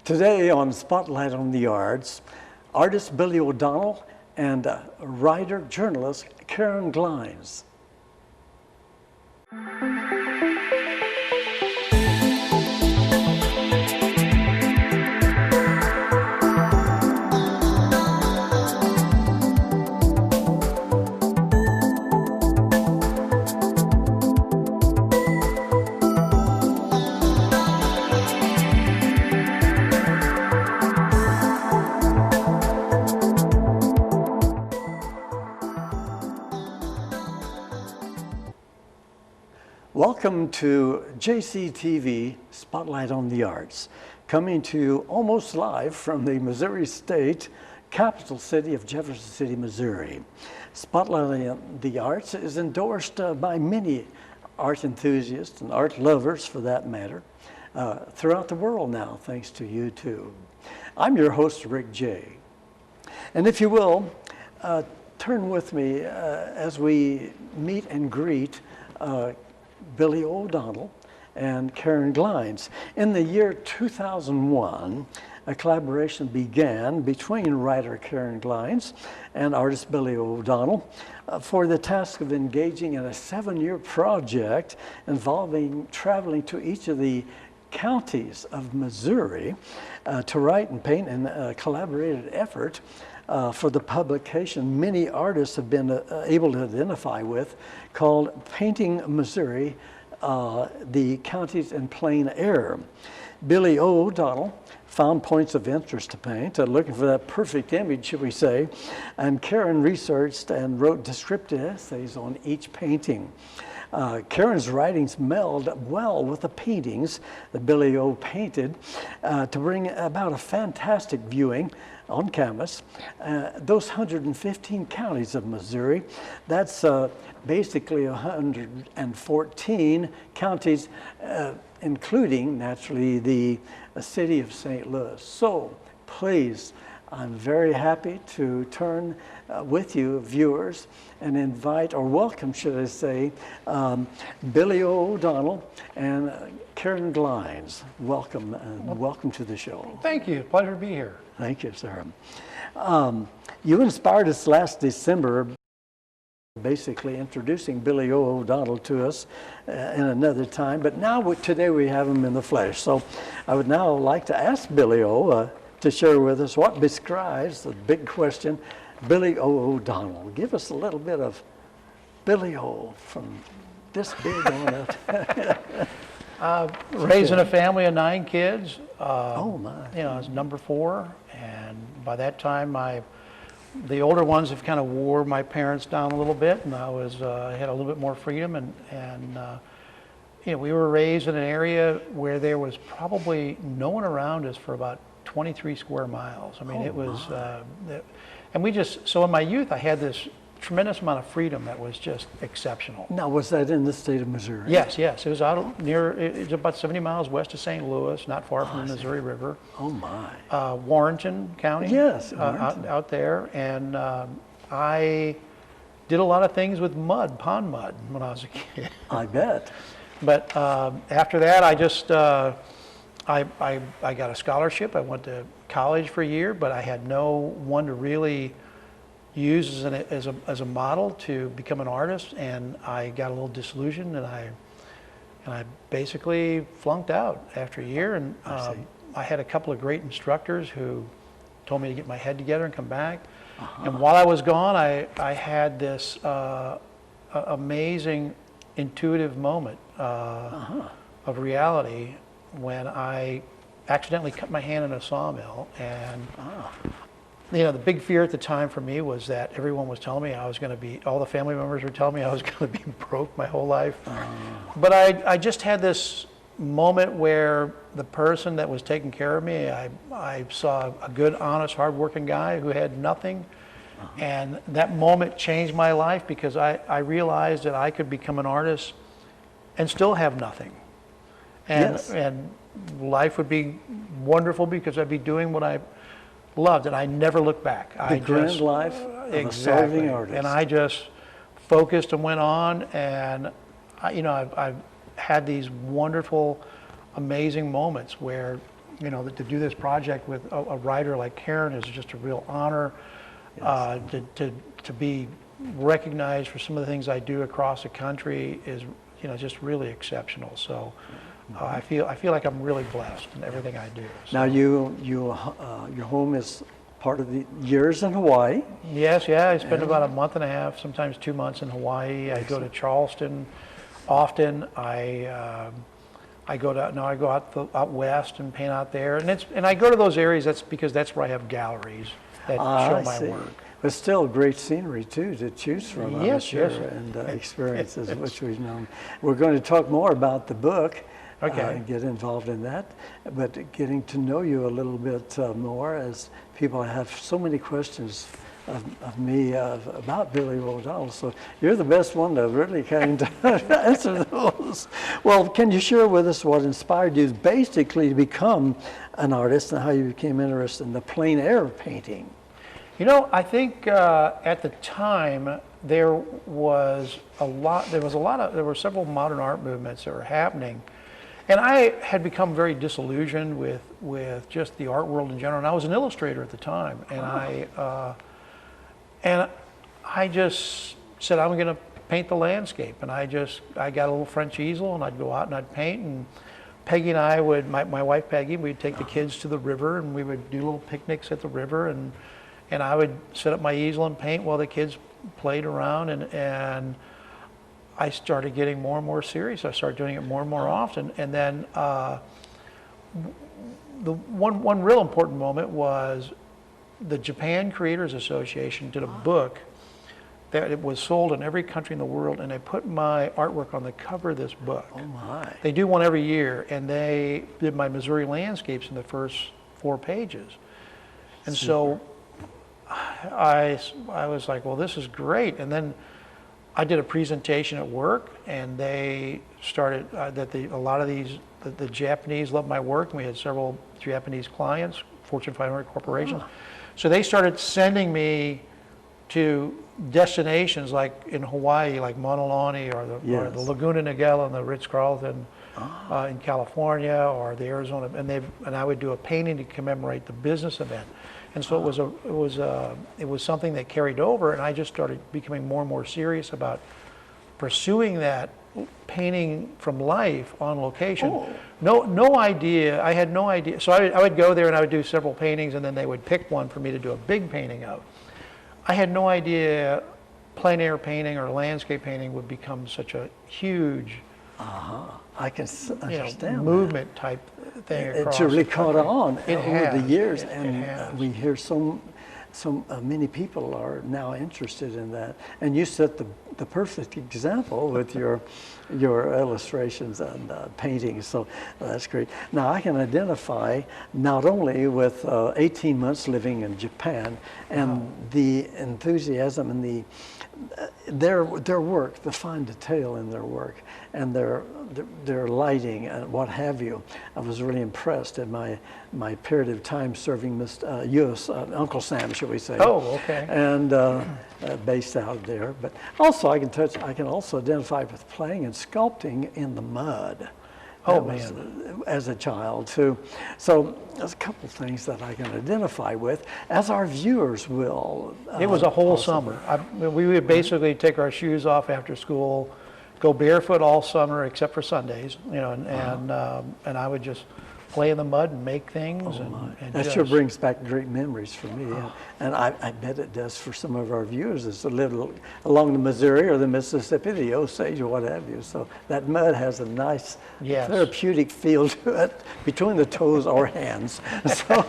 Today on Spotlight on the Arts, artist Billy O'Donnell and writer-journalist Karen Glines. Welcome to JCTV Spotlight on the Arts, coming to you almost live from the Missouri State capital city of Jefferson City, Missouri. Spotlight on the Arts is endorsed by many art enthusiasts and art lovers, for that matter, throughout the world now, thanks to YouTube. I'm your host, Rick Jey. And if you will, turn with me as we meet and greet Billy O'Donnell and Karen Glines. In the year 2001, a collaboration began between writer Karen Glines and artist Billy O'Donnell for the task of engaging in a 7-year project involving traveling to each of the counties of Missouri to write and paint in a collaborated effort for the publication many artists have been able to identify with, called Painting Missouri, the Counties in Plein Aire. Billy O'Donnell found points of interest to paint, looking for that perfect image, should we say, and Karen researched and wrote descriptive essays on each painting. Karen's writings meld well with the paintings that Billy O painted to bring about a fantastic viewing on canvas. Those 115 counties of Missouri, that's basically 114 counties, including naturally the city of St. Louis. So please, I'm very happy to turn with you, viewers, and invite, or welcome, should I say, Billy O'Donnell and Karen Glines. Welcome, and welcome to the show. Thank you. Pleasure to be here. Thank you, sir. You inspired us last December, basically introducing Billy O'Donnell to us in another time, but now today we have him in the flesh. So I would now like to ask Billy O to share with us what describes the big question, Billy O'Donnell. Give us a little bit of Billy O from this big on it. Raising a family of 9 kids. Oh my! You know, I was number 4, and by that time, the older ones have kind of wore my parents down a little bit, and I had a little bit more freedom, and you know, we were raised in an area where there was probably no one around us for about 23 square miles. I mean, it was, and we just, so in my youth, I had this tremendous amount of freedom that was just exceptional. Now, was that in the state of Missouri? Yes, yes. It was out near, it's about 70 miles west of St. Louis, not far from the Missouri River. Oh my. Warrenton County. Yes, out there. And I did a lot of things with mud, pond mud, when I was a kid. I bet. But after that, I just, I got a scholarship. I went to college for a year, but I had no one to really use as a model to become an artist, and I got a little disillusioned, and I basically flunked out after a year. And I had a couple of great instructors who told me to get my head together and come back. And while I was gone, I had this amazing intuitive moment of reality when I accidentally cut my hand in a sawmill. And you know, the big fear at the time for me was that everyone was telling me I was going to be, all the family members were telling me I was going to be broke my whole life. But I just had this moment where the person that was taking care of me, I saw a good, honest, hardworking guy who had nothing. And that moment changed my life, because I realized that I could become an artist and still have nothing. And life would be wonderful because I'd be doing what I loved, and I never looked back. The grand life of a starving artist. And I just focused and went on, and I've had these wonderful, amazing moments where you know, to do this project with a writer like Karen is just a real honor. To be recognized for some of the things I do across the country is, you know, just really exceptional. So I feel like I'm really blessed in everything I do. So. Now your home is part of the years in Hawaii. Yes, yeah. I spend about a month and a half, sometimes 2 months in Hawaii. I go to Charleston often. I go out west and paint out there, and I go to those areas. That's because that's where I have galleries that show my work. But still, great scenery too to choose from. Yes, yes. And experiences, which we've known. We're going to talk more about the book. Okay. And get involved in that, but getting to know you a little bit more, as people have so many questions of me about Billy O'Donnell. So you're the best one to really kind of answer those. Well, can you share with us what inspired you basically to become an artist and how you became interested in the plein air painting? You know, I think at the time there were several modern art movements that were happening. And I had become very disillusioned with just the art world in general. And I was an illustrator at the time, and I just said I'm going to paint the landscape. And I got a little French easel, and I'd go out and I'd paint. And Peggy and I would, my wife Peggy, we'd take the kids to the river, and we would do little picnics at the river, and I would set up my easel and paint while the kids played around, and I started getting more and more serious. I started doing it more and more often. And then the one real important moment was the Japan Creators Association did a book that it was sold in every country in the world, and they put my artwork on the cover of this book. Oh my. They do one every year, and they did my Missouri landscapes in the first 4 pages. And so I was like, well, this is great. And then I did a presentation at work, and they started the Japanese loved my work, and we had several Japanese clients, Fortune 500 corporations. So they started sending me to destinations like in Hawaii, like Mauna Lani, or the Laguna Niguel and the Ritz-Carlton in California, or the Arizona, and I would do a painting to commemorate the business event. And so it was something that carried over, and I just started becoming more and more serious about pursuing that painting from life on location. No idea. I had no idea. So I would go there and I would do several paintings, and then they would pick one for me to do a big painting of. I had no idea plein air painting or landscape painting would become such a huge I can understand movement type thing. It's really caught on over the years, It and has. we hear so many people are now interested in that. And you set the perfect example with your illustrations and paintings. So that's great. Now I can identify not only with 18 months living in Japan and the enthusiasm and their work, the fine detail in their work, and their lighting and what have you. I was really impressed in my period of time serving U.S. Uncle Sam, shall we say? Oh, okay. And based out there, but also I can also identify with playing and sculpting in the mud. Oh, man. As a child too. So there's a couple things that I can identify with, as our viewers will. It was a whole summer. We would basically take our shoes off after school, go barefoot all summer except for Sundays, and I would just play in the mud and make things. That sure brings back great memories for me, and I bet it does for some of our viewers as to live along the Missouri or the Mississippi, the Osage or what have you. So that mud has a nice therapeutic feel to it between the toes or hands. So,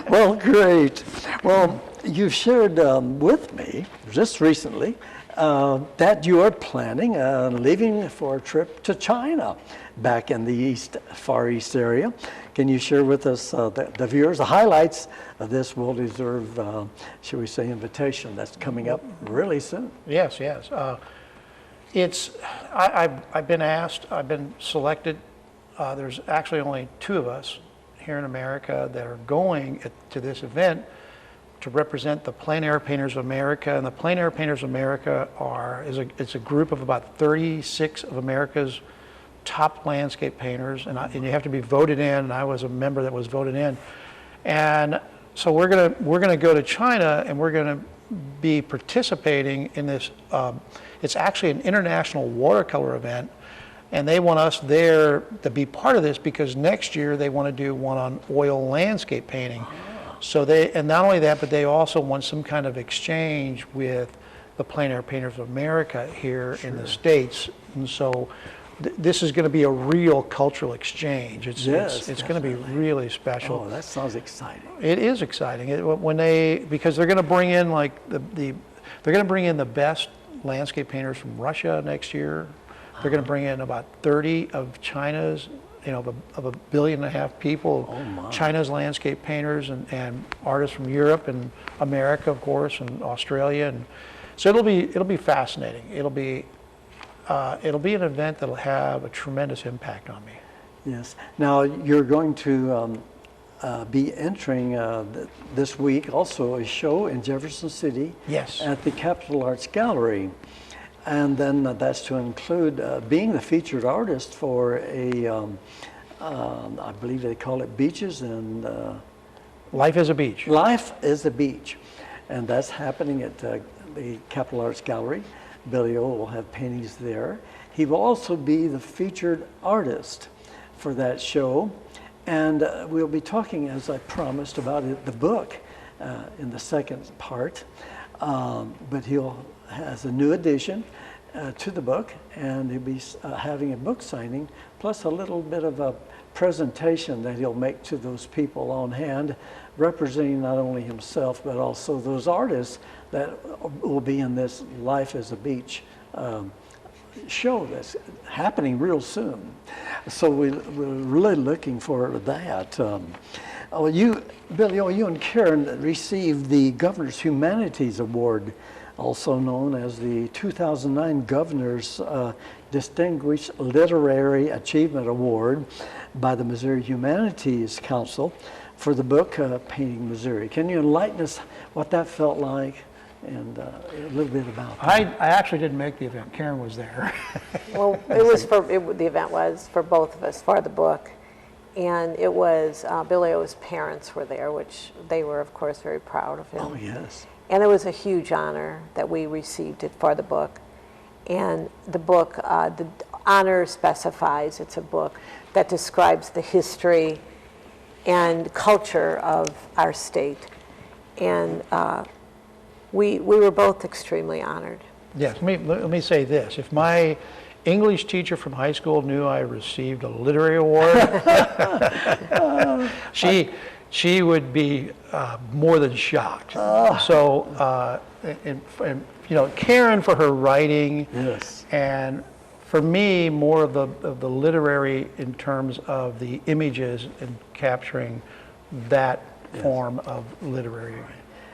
well, great. Well, you shared with me just recently that you are planning leaving for a trip to China, back in the Far East area. Can you share with us the viewers the highlights of this well-deserved, shall we say, invitation that's coming up really soon? Yes. I've been asked, I've been selected. There's actually only 2 of us here in America that are going to this event to represent the Plein Aire Painters of America. And the Plein Aire Painters of America it's a group of about 36 of America's top landscape painters, and you have to be voted in, and I was a member that was voted in. And so we're gonna go to China, and we're gonna be participating in this. It's actually an international watercolor event, and they want us there to be part of this because next year they want to do one on oil landscape painting. So and not only that, but they also want some kind of exchange with the Plein Aire Painters of America here in the States. And so this is going to be a real cultural exchange. It's going to be really special. Oh, that sounds exciting. It is exciting. Because they're going to bring in they're going to bring in the best landscape painters from Russia next year. They're going to bring in about 30 of China's, of 1.5 billion people, China's landscape painters and artists from Europe and America, of course, and Australia, and so it'll be fascinating. It'll be an event that'll have a tremendous impact on me. Yes. Now you're going to be entering this week also a show in Jefferson City. Yes. At the Capitol Arts Gallery. And then that's to include being the featured artist for I believe they call it Beaches and... Life is a Beach. Life is a Beach. And that's happening at the Capitol Arts Gallery. Billy O will have paintings there. He will also be the featured artist for that show. And we'll be talking, as I promised, about the book in the second part. But he'll has a new addition to the book, and he'll be having a book signing, plus a little bit of a presentation that he'll make to those people on hand, representing not only himself, but also those artists that will be in this Life as a Beach show that's happening real soon. So we're really looking forward to that. Billy, you and Karen received the Governor's Humanities Award, also known as the 2009 Governor's Distinguished Literary Achievement Award by the Missouri Humanities Council for the book Painting Missouri. Can you enlighten us what that felt like and a little bit about that? I actually didn't make the event. Karen was there. Well, the event was for both of us, for the book. And it was, Billy O's parents were there, which they were, of course, very proud of him. Oh, yes. And it was a huge honor that we received it for the book. And the book, the honor specifies it's a book that describes the history and culture of our state. And we were both extremely honored. Yes, let me say this. If my English teacher from high school knew I received a literary award, she would be more than shocked. So, Karen for her writing, yes, and for me more of the literary in terms of the images and capturing that form of literary.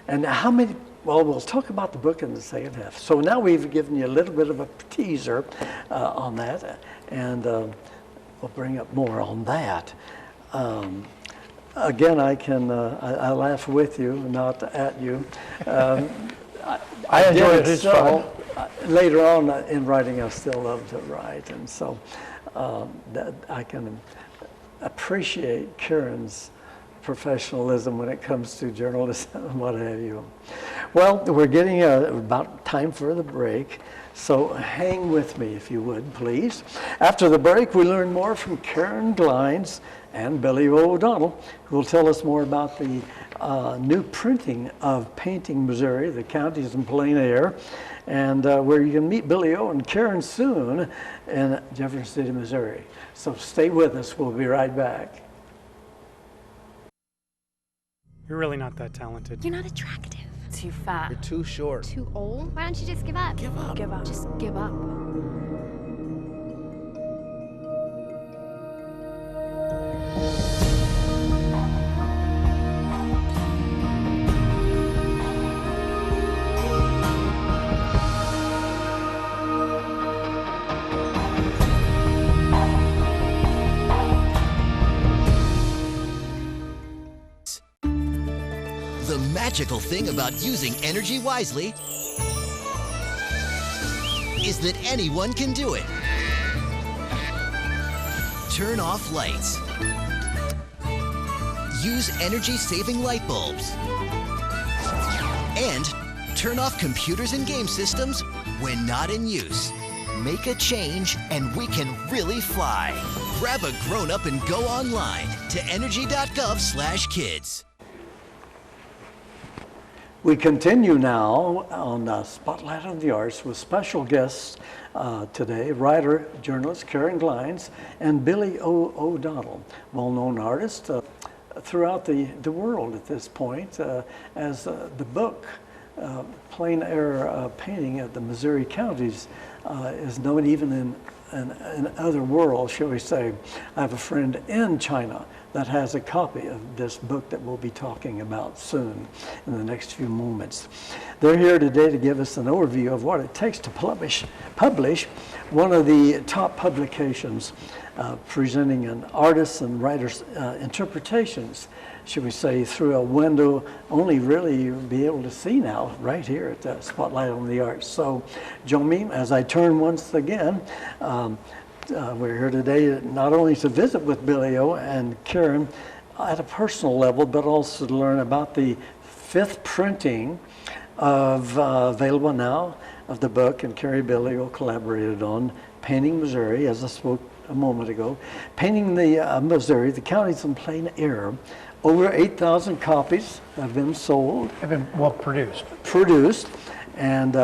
And how many? Well, we'll talk about the book in the second half. So now we've given you a little bit of a teaser on that, and we'll bring up more on that. Again, I laugh with you, not at you. I enjoy it. It's fun. Later on in writing, I still love to write, and so that I can appreciate Karen's professionalism when it comes to journalism and what have you. Well, we're getting about time for the break, so hang with me if you would, please. After the break, we learn more from Karen Glines and Billy O'Donnell, who will tell us more about the new printing of Painting Missouri, the counties in Plein Aire, and where you can meet Billy O and Karen soon in Jefferson City, Missouri. So stay with us. We'll be right back. You're really not that talented. You're not attractive. Too fat. You're too short. Too old? Why don't you just give up? Give up. Give up. Just give up. The magical thing about using energy wisely is that anyone can do it. turn off lights. Use energy-saving light bulbs. And turn off computers and game systems when not in use. Make a change and we can really fly. Grab a grown-up and go online to energy.gov/kids. We continue now on Spotlight on the Arts with special guests today, writer, journalist Karen Glines and Billy O'Donnell, well-known artist throughout the world at this point, as the book, Plein Aire Painting of the Missouri Counties, is known even in other worlds, shall we say. I have a friend in China that has a copy of this book that we'll be talking about soon in the next few moments. They're here today to give us an overview of what it takes to publish one of the top publications presenting an artist's and writer's interpretations, should we say, through a window only really you'll be able to see now right here at the Spotlight on the Arts. So join me as I turn once again. We're here today not only to visit with Billy O and Karen at a personal level, but also to learn about the 5th printing of available now of the book, and Carrie Billy O collaborated on Painting Missouri, as I spoke a moment ago. Painting the Missouri, the counties in Plein Aire. Over 8,000 copies have been sold. Have been well produced. And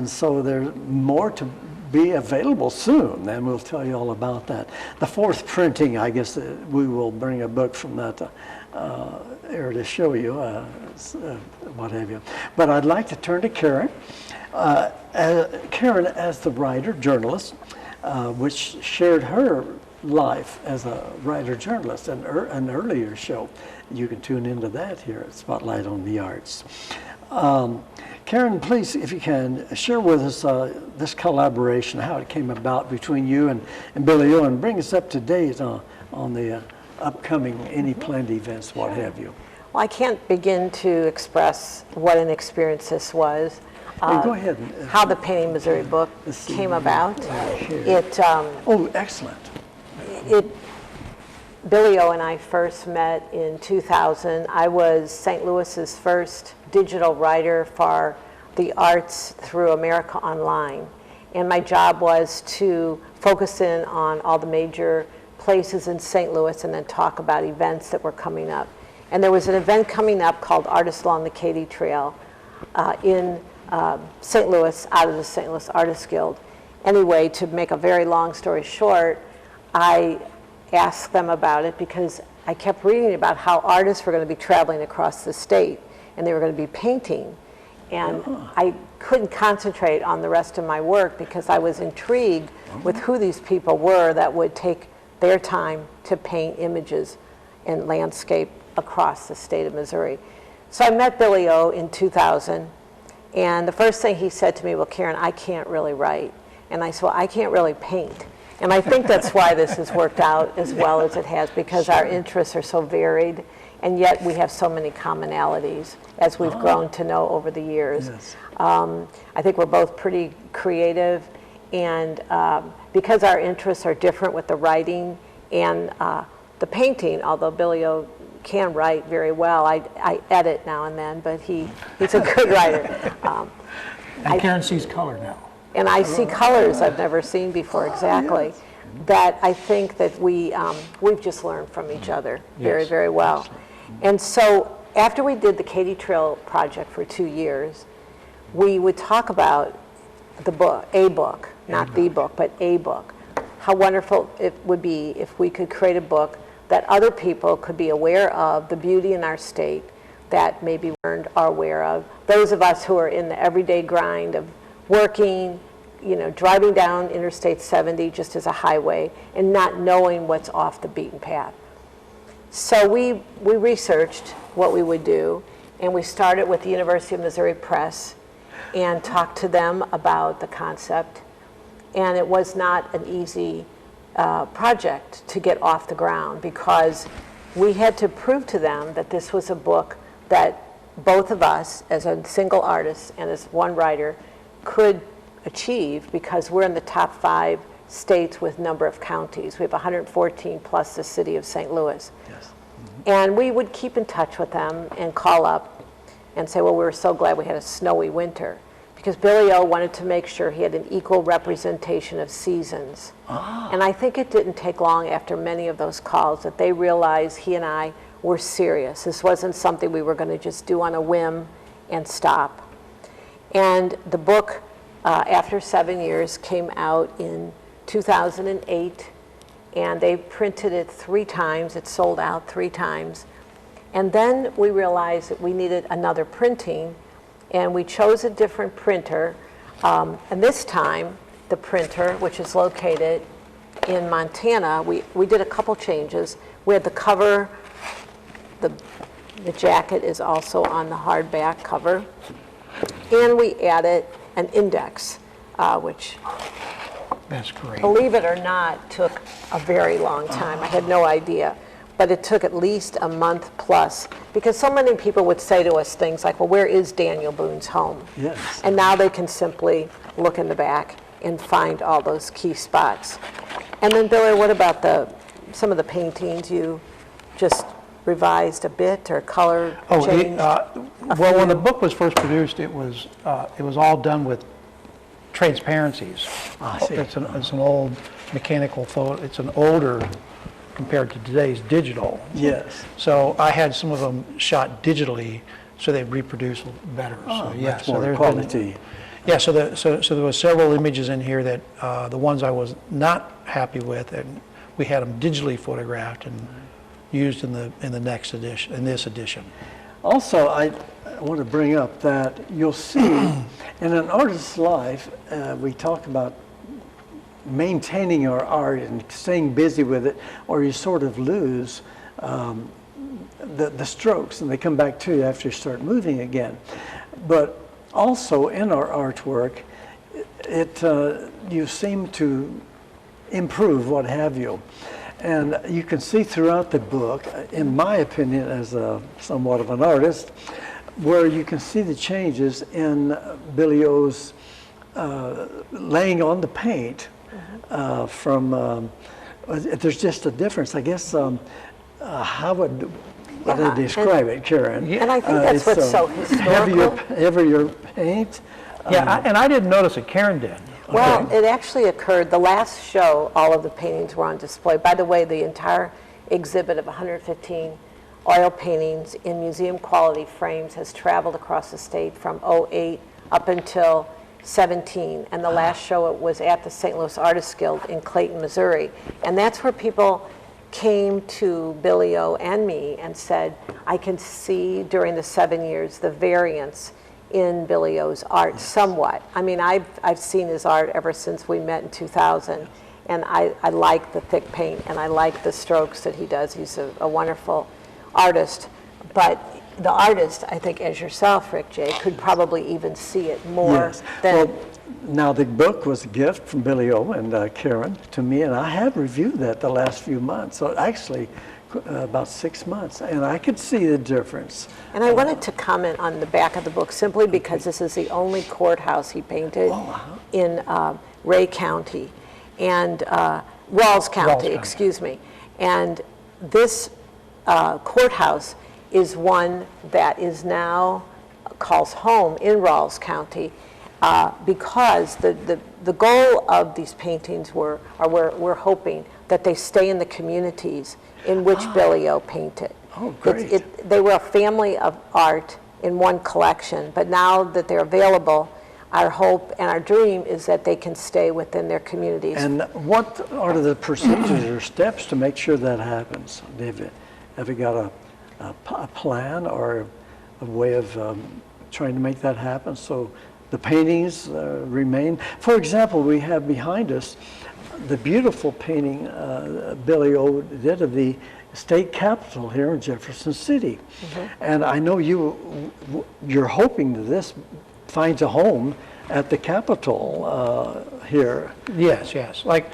so there's more to be available soon, and we'll tell you all about that. The 4th printing, I guess we will bring a book from that era to show you, what have you. But I'd like to turn to Karen. Karen, as the writer, journalist, which shared her life as a writer-journalist in an earlier show. You can tune into that here at Spotlight on the Arts. Karen, please, if you can, share with us this collaboration, how it came about between you and Billy O, and bring us up to date on the upcoming Any Planned events, what have you. Well, I can't begin to express what an experience this was. Go ahead. How the Painting Missouri book came about. Oh, excellent. Billy O and I first met in 2000. I was St. Louis's first digital writer for the arts through America Online. And my job was to focus in on all the major places in St. Louis and then talk about events that were coming up. And there was an event coming up called Artists Along the Katy Trail in St. Louis, out of the St. Louis Artists Guild. Anyway, to make a very long story short, I asked them about it because I kept reading about how artists were going to be traveling across the state and they were going to be painting. And I couldn't concentrate on the rest of my work because I was intrigued with who these people were that would take their time to paint images and landscape across the state of Missouri. So I met Billy O in 2000, and the first thing he said to me, well, Karen, I can't really write. And I said, well, I can't really paint. And I think that's why this has worked out as well as it has, because our interests are so varied, and yet we have so many commonalities as we've grown to know over the years. Yes. I think we're both pretty creative, and because our interests are different with the writing and the painting, although Billy O can write very well. I edit now and then, but he's a good writer. And Karen sees color now. And I see colors I've never seen before, exactly. Yes. That I think that we've just learned from each other very, Yes. very well. And so after we did the Katy Trail project for 2 years, we would talk about the book, not the book, but a book. How wonderful it would be if we could create a book that other people could be aware of, the beauty in our state that maybe we weren't aware of. Those of us who are in the everyday grind of working, driving down Interstate 70 just as a highway and not knowing what's off the beaten path. So we researched what we would do, and we started with the University of Missouri Press and talked to them about the concept. And it was not an easy project to get off the ground, because we had to prove to them that this was a book that both of us, as a single artist and as one writer, could achieve, because we're in the top 5 states with number of counties. We have 114 plus the city of St. Louis. Yes. And we would keep in touch with them and call up and say, well, we were so glad we had a snowy winter. Because Billy O wanted to make sure he had an equal representation of seasons. And I think it didn't take long after many of those calls that they realized he and I were serious. This wasn't something we were going to just do on a whim and stop. And the book, after 7 years, came out in 2008, and they printed it 3 times. It sold out 3 times. And then we realized that we needed another printing, and we chose a different printer. And this time, the printer, which is located in Montana, we did a couple changes. We had the cover, the jacket is also on the hardback cover, and we added an index, which, That's great. believe it or not, took a very long time. I had no idea. But it took at least a month plus, because so many people would say to us things like, well, where is Daniel Boone's home? Yes. And now they can simply look in the back and find all those key spots. And then, Billy, what about some of the paintings? You just revised a bit or color changed? Well, when the book was first produced, it was all done with transparencies. I see. It's an old mechanical photo. It's an older compared to today's digital. Yes. So I had some of them shot digitally, so they reproduce better. Oh, so, yeah, much so more there's quality. Yeah, so there was several images in here that the ones I was not happy with, and we had them digitally photographed and used in the next edition, in this edition. Also, I want to bring up that you'll see in an artist's life, we talk about maintaining our art and staying busy with it, or you sort of lose the strokes, and they come back to you after you start moving again. But also in our artwork, you seem to improve, what have you. And you can see throughout the book, in my opinion, as somewhat of an artist, where you can see the changes in Billy O's laying on the paint. There's just a difference, I guess. How would I describe it, Karen? And I think that's what's so historical. Heavier paint. Yeah, and I didn't notice it. Karen did. Well, it actually occurred, the last show, all of the paintings were on display. By the way, the entire exhibit of 115 oil paintings in museum quality frames has traveled across the state from 2008 up until 17, and the last show it was at the St. Louis Artists Guild in Clayton, Missouri. And that's where people came to Billy O and me and said, I can see during the 7 years the variance in Billy O's art somewhat. I mean, I've seen his art ever since we met in 2000, and I like the thick paint, and I like the strokes that he does. He's a wonderful artist, but the artist, I think, as yourself, Rick Jey, could probably even see it more than... Well, now the book was a gift from Billy O and Karen to me, and I have reviewed that the last few months, so actually about 6 months, and I could see the difference. And I wanted to comment on the back of the book simply because this is the only courthouse he painted in Ray County, and Rawls County, excuse me. And this courthouse is one that is now calls home in Rawls County because the goal of these paintings we're hoping that they stay in the communities in which Billy O painted. Oh, great. They were a family of art in one collection, but now that they're available, our hope and our dream is that they can stay within their communities. And what are the procedures or steps to make sure that happens? Have you got a plan or a way of trying to make that happen so the paintings remain? For example, we have behind us the beautiful painting Billy O did of the state capitol here in Jefferson City. And I know you're hoping that this finds a home at the Capitol here. Yes. Like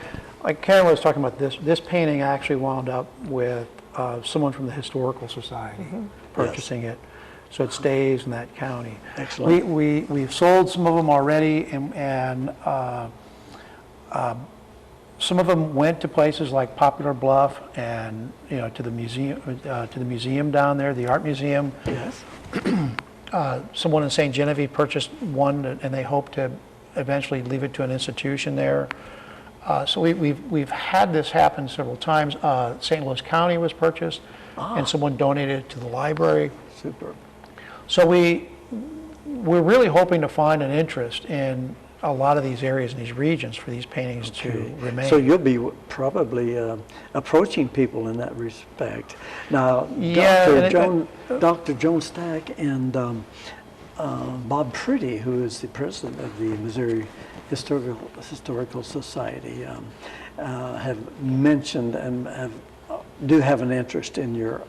Karen was talking about, this painting actually wound up with someone from the Historical Society purchasing it, so it stays in that county. Excellent. We've sold some of them already, and some of them went to places like Poplar Bluff and, to the museum down there, the art museum. Yes. Someone in St. Genevieve purchased one, and they hope to eventually leave it to an institution there. So we've had this happen several times. St. Louis County was purchased, and someone donated it to the library. Super. So we're really hoping to find an interest in a lot of these areas and these regions for these paintings to remain. So you'll be probably approaching people in that respect. Now, Yeah, Dr. Joan Stack and Bob Pretty, who is the president of the Missouri Historical Society, have mentioned and do have an interest in your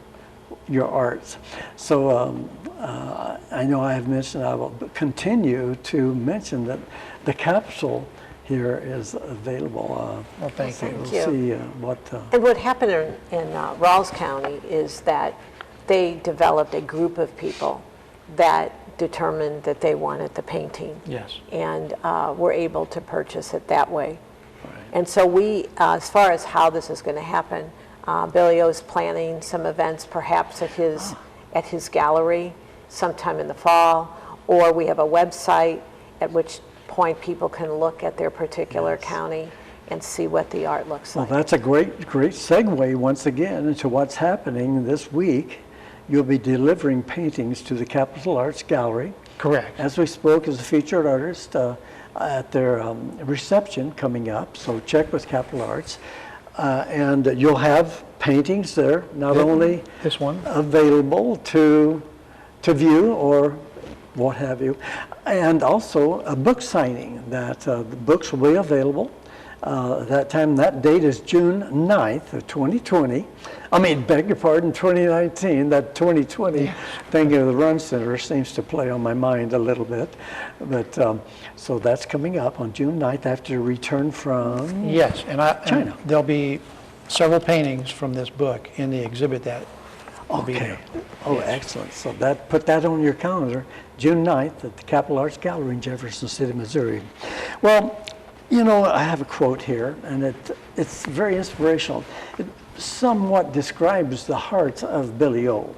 arts. So I know I have mentioned, I will continue to mention that the capsule here is available. Well, thank you. We'll Thank you. see what. And what happened in Rawls County is that they developed a group of people that determined that they wanted the painting. Yes. And were able to purchase it that way. Right. And so we, as far as how this is going to happen, Billy O is planning some events perhaps at his gallery sometime in the fall, or we have a website at which point people can look at their particular county and see what the art looks Well, like. that's a great segue once again into what's happening this week. You'll be delivering paintings to the Capitol Arts Gallery. Correct. As we spoke as a featured artist at their reception coming up, so check with Capitol Arts. And you'll have paintings there, not only This one. available to view or what have you, and also a book signing that the books will be available. That time, that date is June 9th of 2020. I mean, beg your pardon, 2019. That 2020 thing of the Run Center seems to play on my mind a little bit. But so that's coming up on June 9th after your return from Yes, and China. there'll be several paintings from this book in the exhibit that will be there. Oh, excellent. So put that on your calendar, June 9th at the Capitol Arts Gallery in Jefferson City, Missouri. Well, I have a quote here, and it's very inspirational. It somewhat describes the heart of Billy O.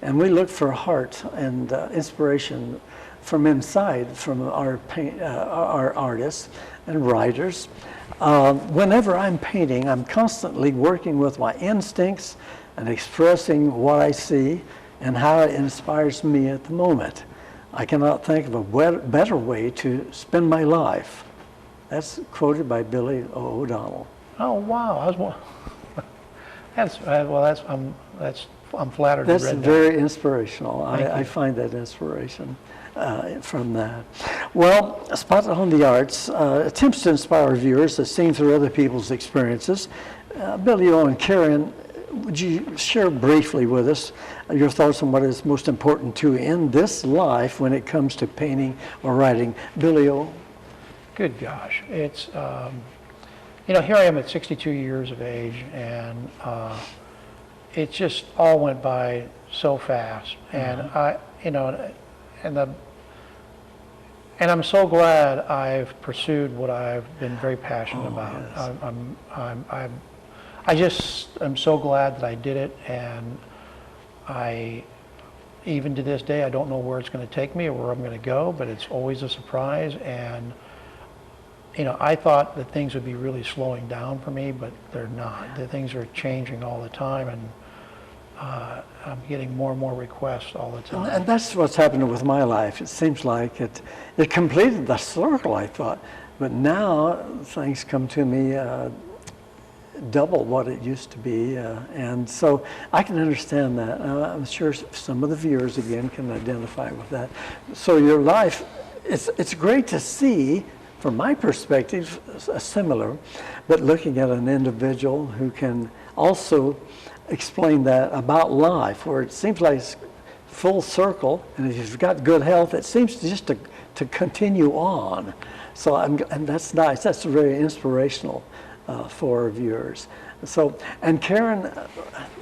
And we look for heart and inspiration from inside, from our artists and writers. Whenever I'm painting, I'm constantly working with my instincts and expressing what I see and how it inspires me at the moment. I cannot think of a better way to spend my life. That's quoted by Billy O. O'Donnell. Oh wow! I'm flattered. That's you read very inspirational. I find that inspiration from that. Well, Spotlight on the Arts attempts to inspire viewers as seen through other people's experiences. Billy O and Karen, would you share briefly with us your thoughts on what is most important to you in this life when it comes to painting or writing? Billy O? Good gosh, it's here I am at 62 years of age, and it just all went by so fast, and and I'm so glad I've pursued what I've been very passionate about. Yes. I just am so glad that I did it, and even to this day, I don't know where it's going to take me or where I'm going to go, but it's always a surprise. And I thought that things would be really slowing down for me, but they're not. The things are changing all the time, and I'm getting more and more requests all the time. And that's what's happening with my life. It seems like it completed the circle, I thought, but now things come to me double what it used to be, and so I can understand that. I'm sure some of the viewers again can identify with that. So your life, it's great to see, from my perspective, similar, but looking at an individual who can also explain that about life, where it seems like it's full circle, and if you've got good health, it seems just to continue on. So and that's nice. That's very inspirational for our viewers. So, and Karen,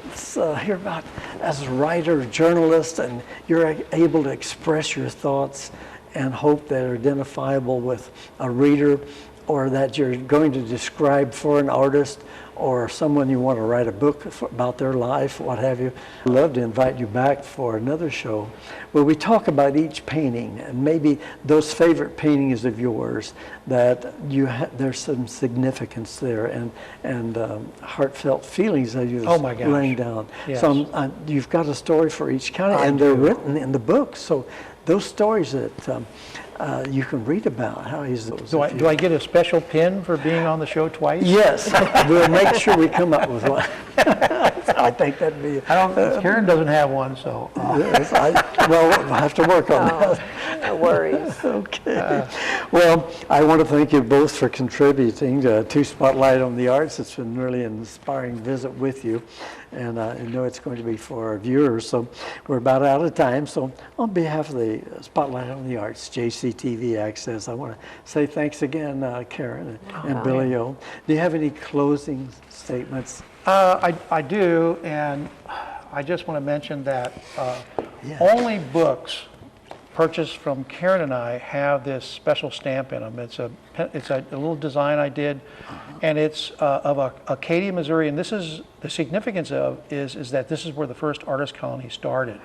let's hear about, as a writer, journalist, and you're able to express your thoughts and hope that are identifiable with a reader. or that you're going to describe for an artist or someone you want to write a book about their life, what have you, I'd love to invite you back for another show where we talk about each painting and maybe those favorite paintings of yours that there's some significance there and heartfelt feelings that you're Oh my gosh. laying down. Yes. So you've got a story for each county, and they're written in the book. So those stories that you can read about. How is those? Do I get a special pin for being on the show twice? Yes, we'll make sure we come up with one. I think that'd be. Karen doesn't have one, so. Yes, well, we'll have to work on that. No worries. Okay. Well, I want to thank you both for contributing to Spotlight on the Arts. It's been really an inspiring visit with you, and I know it's going to be for our viewers. So we're about out of time. So on behalf of the Spotlight on the Arts, JCTV Access, I want to say thanks again, Karen and Billy O. Do you have any closing statements? I do, and I just want to mention that only books purchased from Karen and I have this special stamp in them. It's a little design I did, and it's of Acadia, Missouri. And this is the significance of is that this is where the first artist colony started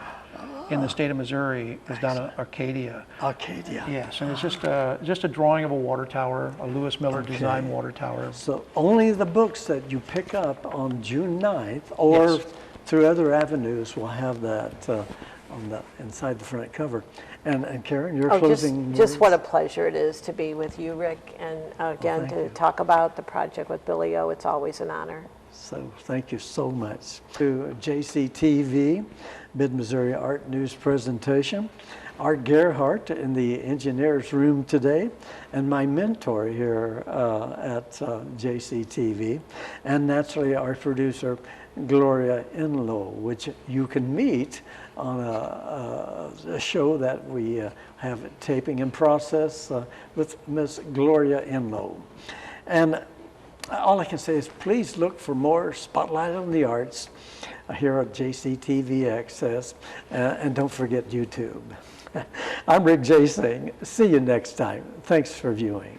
in the state of Missouri. It was down in Arcadia. Arcadia. Yes, and it's just a drawing of a water tower, a Lewis Miller design water tower. So only the books that you pick up on June 9th or through other avenues will have that on the inside the front cover. And Karen, your closing just what a pleasure it is to be with you, Rick, and again to talk about the project with Billy O. It's always an honor. So thank you so much. To JCTV, Mid-Missouri Art News presentation, Art Gerhardt in the engineer's room today, and my mentor here at JCTV, and naturally our producer, Gloria Enlow, which you can meet on a show that we have taping in process with Miss Gloria Enlow. And all I can say is please look for more Spotlight on the Arts here at JCTV Access, and don't forget YouTube. I'm Rick Jey saying, see you next time. Thanks for viewing.